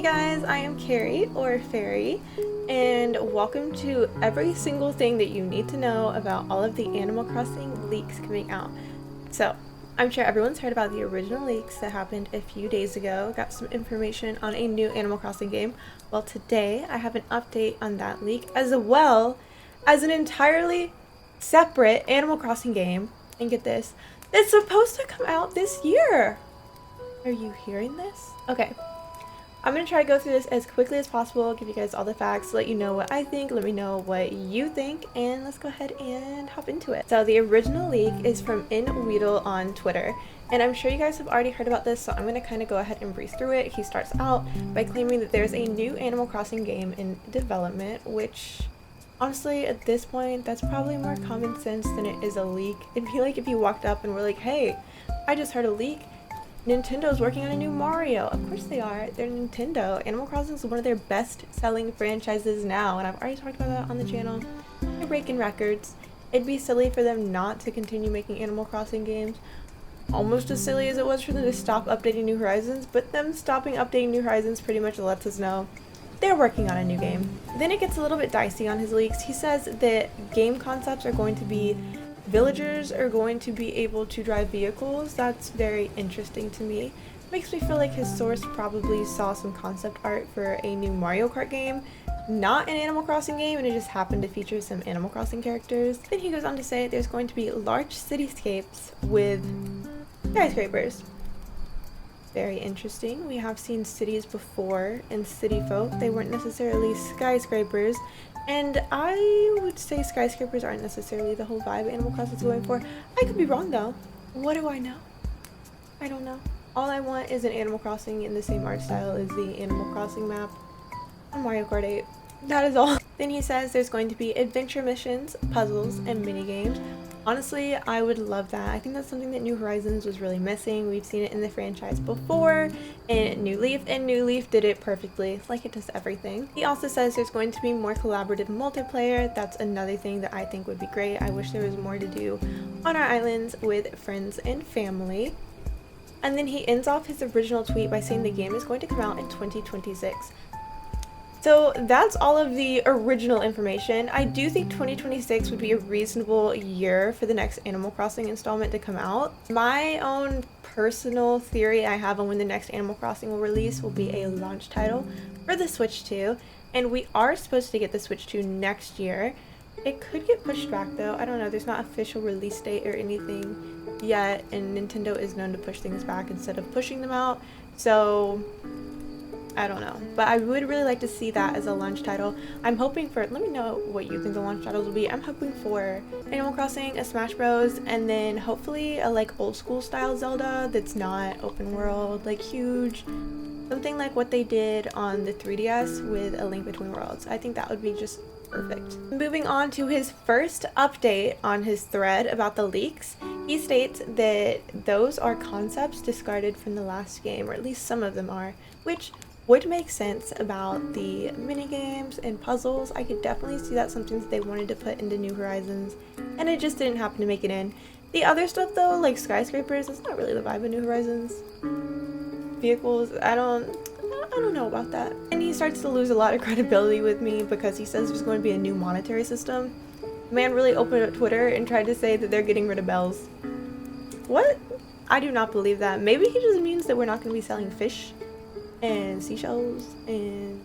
Hey guys, I am Carrie, or Fairy, and welcome to every single thing that you need to know about all of the Animal Crossing leaks coming out. So, I'm sure everyone's heard about the original leaks that happened a few days ago, got some information on a new Animal Crossing game. Well, today I have an update on that leak, as well as an entirely separate Animal Crossing game, and get this, it's supposed to come out this year! Are you hearing this? Okay. I'm going to try to go through this as quickly as possible, give you guys all the facts, let you know what I think, let me know what you think, and let's go ahead and hop into it. So the original leak is from InWeedle on Twitter, and I'm sure you guys have already heard about this, so I'm going to kind of go ahead and breeze through it. He starts out by claiming that there's a new Animal Crossing game in development, which honestly, at this point, that's probably more common sense than it is a leak. It'd be like if you walked up and were like, hey, I just heard a leak. Nintendo's working on a new Mario. Of course they are. They're Nintendo. Animal Crossing is one of their best-selling franchises now, and I've already talked about that on the channel. They're breaking records. It'd be silly for them not to continue making Animal Crossing games. Almost as silly as it was for them to stop updating New Horizons, but them stopping updating New Horizons pretty much lets us know they're working on a new game. Then it gets a little bit dicey on his leaks. He says that game concepts are going to be villagers are going to be able to drive vehicles. That's very interesting to me. Makes me feel like his source probably saw some concept art for a new Mario Kart game, not an Animal Crossing game, and it just happened to feature some Animal Crossing characters. Then he goes on to say there's going to be large cityscapes with skyscrapers. Very interesting. We have seen cities before in City Folk. They weren't necessarily skyscrapers. And I would say skyscrapers aren't necessarily the whole vibe Animal Crossing is going for. I could be wrong though. What do I know? I don't know. All I want is an Animal Crossing in the same art style as the Animal Crossing map on Mario Kart 8. That is all. Then he says there's going to be adventure missions, puzzles, and mini games. Honestly, I would love that. I think that's something that New Horizons was really missing. We've seen it in the franchise before, in New Leaf, and New Leaf did it perfectly, like it does everything. He also says there's going to be more collaborative multiplayer. That's another thing that I think would be great. I wish there was more to do on our islands with friends and family. And then he ends off his original tweet by saying the game is going to come out in 2026. So that's all of the original information. I do think 2026 would be a reasonable year for the next Animal Crossing installment to come out. My own personal theory I have on when the next Animal Crossing will release will be a launch title for the Switch 2, and we are supposed to get the Switch 2 next year. It could get pushed back though. I don't know. There's not official release date or anything yet, and Nintendo is known to push things back instead of pushing them out. So I don't know, but I would really like to see that as a launch title. I'm hoping for, let me know what you think the launch titles will be. I'm hoping for Animal Crossing, a Smash Bros, and then hopefully a like old school style Zelda that's not open world, like huge. Something like what they did on the 3DS with A Link Between Worlds. I think that would be just perfect. Moving on to his first update on his thread about the leaks, he states that those are concepts discarded from the last game, or at least some of them are, which would make sense about the mini games and puzzles. I could definitely see that's something that they wanted to put into New Horizons, and it just didn't happen to make it in. The other stuff though, like skyscrapers, it's not really the vibe of New Horizons. Vehicles, I don't know about that. And he starts to lose a lot of credibility with me because he says there's going to be a new monetary system. The man really opened up Twitter and tried to say that they're getting rid of bells. What? I do not believe that. Maybe he just means that we're not going to be selling fish and seashells and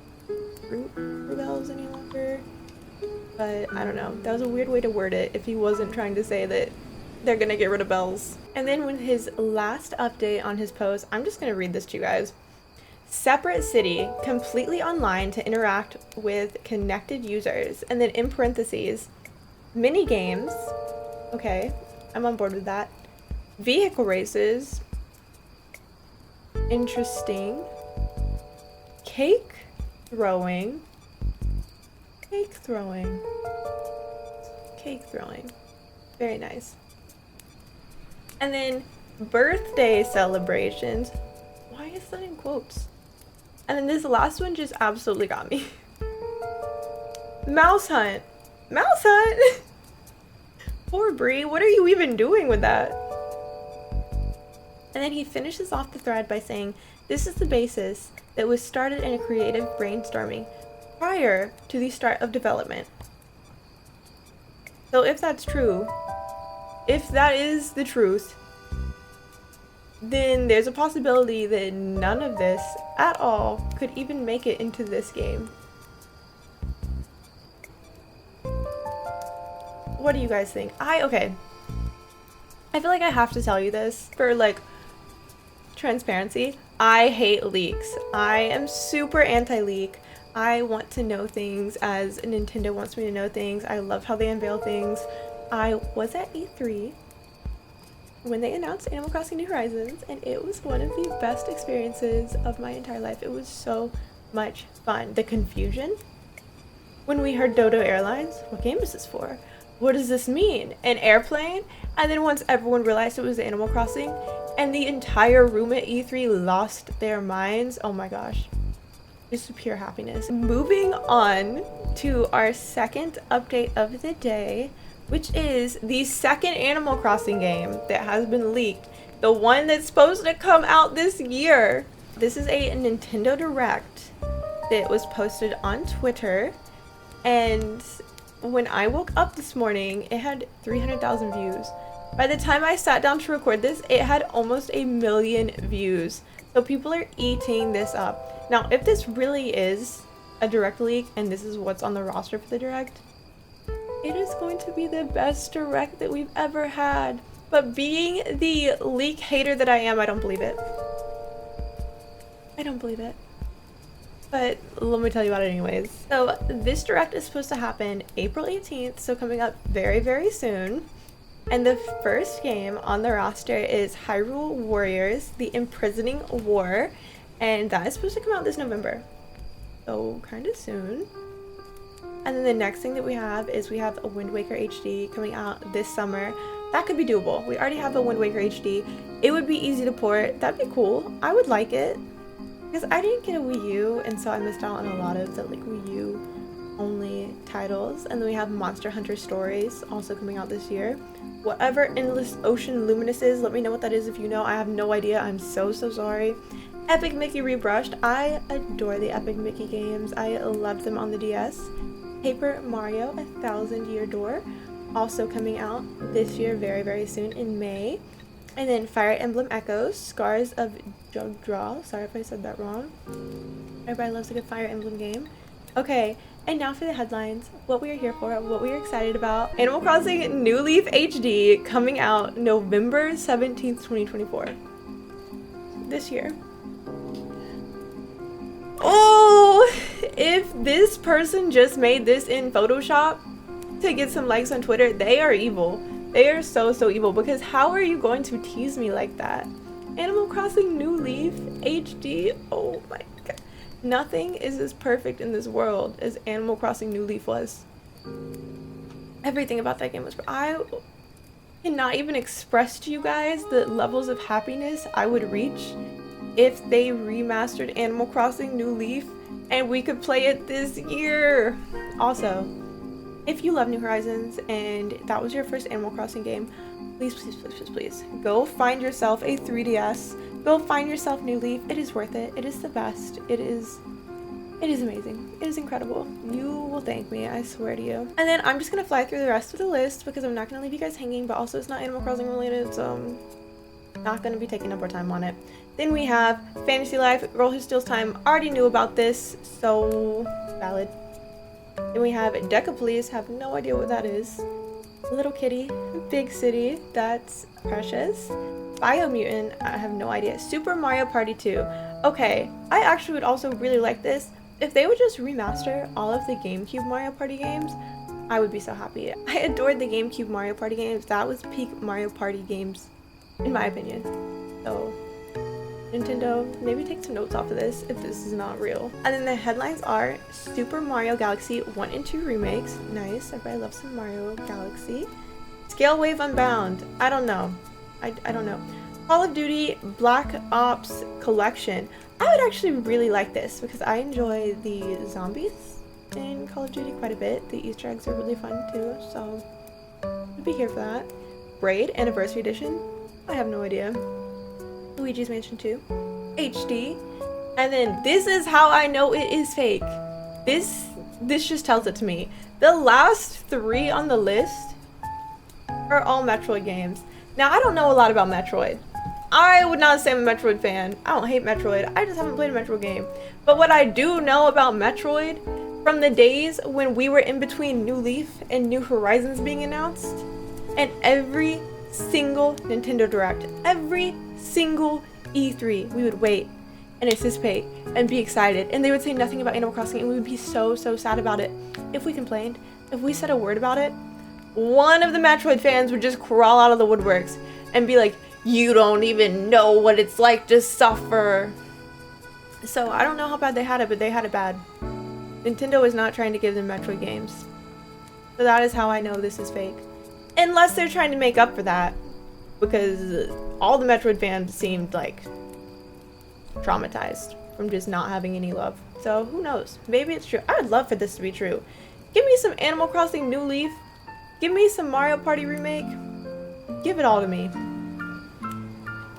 fruit bells any longer. But I don't know. That was a weird way to word it if he wasn't trying to say that they're gonna get rid of bells. And then with his last update on his post, I'm just gonna read this to you guys. Separate city, completely online to interact with connected users. And then in parentheses, mini games. Okay, I'm on board with that. Vehicle races. Interesting. Cake throwing. Cake throwing. Cake throwing. Very nice. And then birthday celebrations. Why is that in quotes? And then this last one just absolutely got me. Mouse hunt. Mouse hunt? Poor Brie, what are you even doing with that? And then he finishes off the thread by saying, This is the basis that was started in a creative brainstorming prior to the start of development. So if that's true, if that is the truth, then there's a possibility that none of this at all could even make it into this game. What do you guys think? Okay. I feel like I have to tell you this for like transparency. I hate leaks. I am super anti-leak. I want to know things as Nintendo wants me to know things. I love how they unveil things. I was at E3 when they announced Animal Crossing New Horizons, and it was one of the best experiences of my entire life. It was so much fun. The confusion when we heard Dodo Airlines, what game is this for? What does this mean? An airplane? And then once everyone realized it was Animal Crossing and the entire room at E3 lost their minds, oh my gosh. Just pure happiness. Moving on to our second update of the day, which is the second Animal Crossing game that has been leaked. The one that's supposed to come out this year. This is a Nintendo Direct that was posted on Twitter, and when I woke up this morning, it had 300,000 views. By the time I sat down to record this, it had almost 1 million views. So people are eating this up. Now, if this really is a Direct leak and this is what's on the roster for the Direct, it is going to be the best Direct that we've ever had. But being the leak hater that I am, I don't believe it. I don't believe it. But let me tell you about it anyways. So this Direct is supposed to happen April 18th, so coming up very, very soon. And the first game on the roster is Hyrule Warriors, The Imprisoning War. And that is supposed to come out this November. So kind of soon. And then the next thing that we have is we have a Wind Waker HD coming out this summer. That could be doable. We already have a Wind Waker HD. It would be easy to port. That'd be cool. I would like it. Because I didn't get a Wii U, and so I missed out on a lot of the like Wii U only titles. And then we have Monster Hunter Stories also coming out this year. Whatever Endless Ocean Luminous is, let me know what that is if you know. I have no idea. I'm so sorry. Epic Mickey Rebrushed. I adore the Epic Mickey games. I love them on the DS. Paper Mario: A Thousand Year Door, also coming out this year very, very soon in May. And then Fire Emblem Echoes, Scars of Jodra. Sorry if I said that wrong. Everybody loves a good Fire Emblem game. Okay, and now for the headlines. What we are here for, what we are excited about. Animal Crossing New Leaf HD coming out November 17th, 2024. This year. Oh, if this person just made this in Photoshop to get some likes on Twitter, they are evil. They are so evil, because how are you going to tease me like that? Animal Crossing New Leaf HD, oh my god. Nothing is as perfect in this world as Animal Crossing New Leaf was. Everything about that game was I cannot even express to you guys the levels of happiness I would reach if they remastered Animal Crossing New Leaf and we could play it this year. Also, if you love New Horizons and that was your first Animal Crossing game, please, go find yourself a 3DS. Go find yourself New Leaf. It is worth it. It is the best. It is amazing. It is incredible. You will thank me, I swear to you. And then I'm just gonna fly through the rest of the list because I'm not gonna leave you guys hanging, but also it's not Animal Crossing related, so I'm not gonna be taking up our time on it. Then we have Fantasy Life, Girl Who Steals Time. Already knew about this, so valid. Then we have Decapolis, have no idea what that is. Little Kitty, Big City, that's Precious. Biomutant, I have no idea. Super Mario Party 2. Okay, I actually would also really like this. If they would just remaster all of the GameCube Mario Party games, I would be so happy. I adored the GameCube Mario Party games. That was peak Mario Party games, in my opinion. So, Nintendo, maybe take some notes off of this if this is not real. And then the headlines are Super Mario Galaxy 1 and 2 remakes. Nice, everybody loves some Mario Galaxy. Scale Wave Unbound. I don't know. I don't know. Call of Duty Black Ops Collection. I would actually really like this because I enjoy the zombies in Call of Duty quite a bit. The Easter eggs are really fun too, so I'd be here for that. Braid Anniversary Edition. I have no idea. Luigi's Mansion 2. HD. And then this is how I know it is fake. This just tells it to me. The last 3 on the list are all Metroid games. Now, I don't know a lot about Metroid. I would not say I'm a Metroid fan. I don't hate Metroid. I just haven't played a Metroid game. But what I do know about Metroid, from the days when we were in between New Leaf and New Horizons being announced, and every single Nintendo Direct, every single E3, we would wait and anticipate and be excited, and they would say nothing about Animal Crossing, and we would be so sad about it. If we complained, if we said a word about it, one of the Metroid fans would just crawl out of the woodworks and be like, you don't even know what it's like to suffer. So I don't know how bad they had it, but they had it bad. Nintendo is not trying to give them Metroid games. So that is how I know this is fake. Unless they're trying to make up for that, because all the Metroid fans seemed like traumatized from just not having any love. So who knows? Maybe it's true. I would love for this to be true. Give me some Animal Crossing New Leaf. Give me some Mario Party remake. Give it all to me.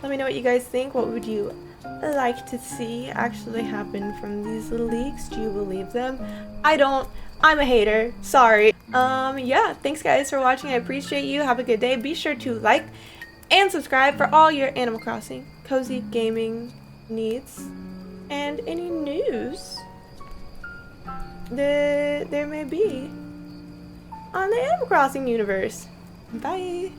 Let me know what you guys think. What would you like to see actually happen from these little leaks? Do you believe them? I don't. I'm a hater. Sorry. Yeah, thanks guys for watching. I appreciate you. Have a good day. Be sure to like and subscribe for all your Animal Crossing cozy gaming needs and any news that there may be on the Animal Crossing universe. Bye.